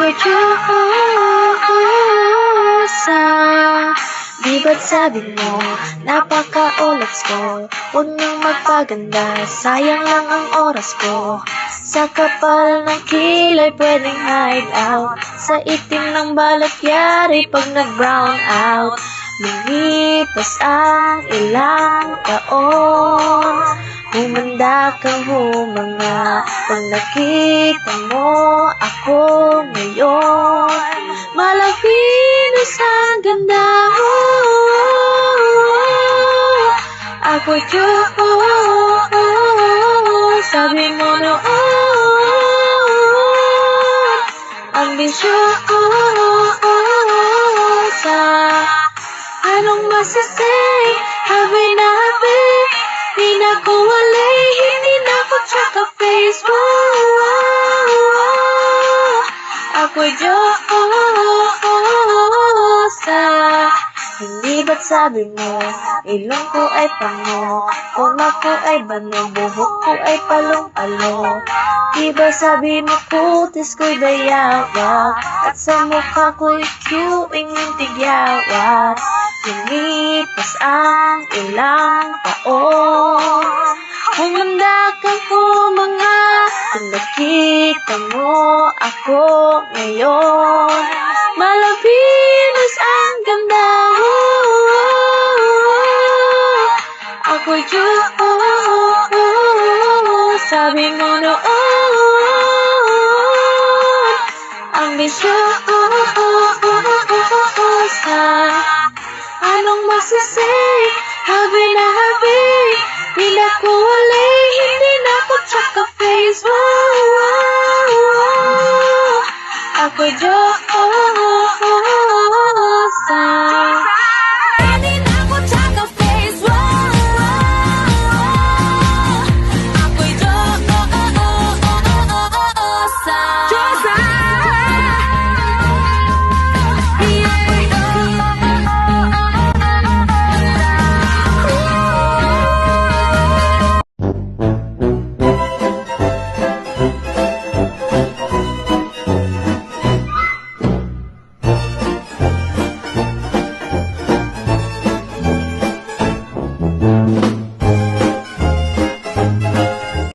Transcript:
Ako'y Diyosa. Di ba't sabi mo, napaka-olads ko? Huwag nang magpaganda, sayang lang ang oras ko. Sa kapal ng kilay pwedeng hide out, sa itim ng balat yari pag nag-brown out. Lumipas ang ilang taon, humanda kang humanga. Pag nakita mo ako ngayon, malapinos ang ganda mo. Ako'y Diyos, sabi mo noon, ambisyosa. Anong masasay, habi na habi, di na ko walay, hindi na ko tsaka Facebook. Ako'y Diyosa. Hindi ba't sabi mo, ilong ko ay pango, kuma ko ay bano, buhok ko ay palong-palo. Di ba sabi mo putis ko'y bayawak, at sa mukha ko'y queuing yung tigyawat. Lumipas ang ilang taon, humanda kang humanga. Kung nakita mo ako ngayon, malapinos ang ganda mo. Ako'y Diyos, sabi mo noon, ambisyosa. Anong masasay, habi na habi, di na ko walay, hindi na ko tsaka Facebook. Ako'y Diyos.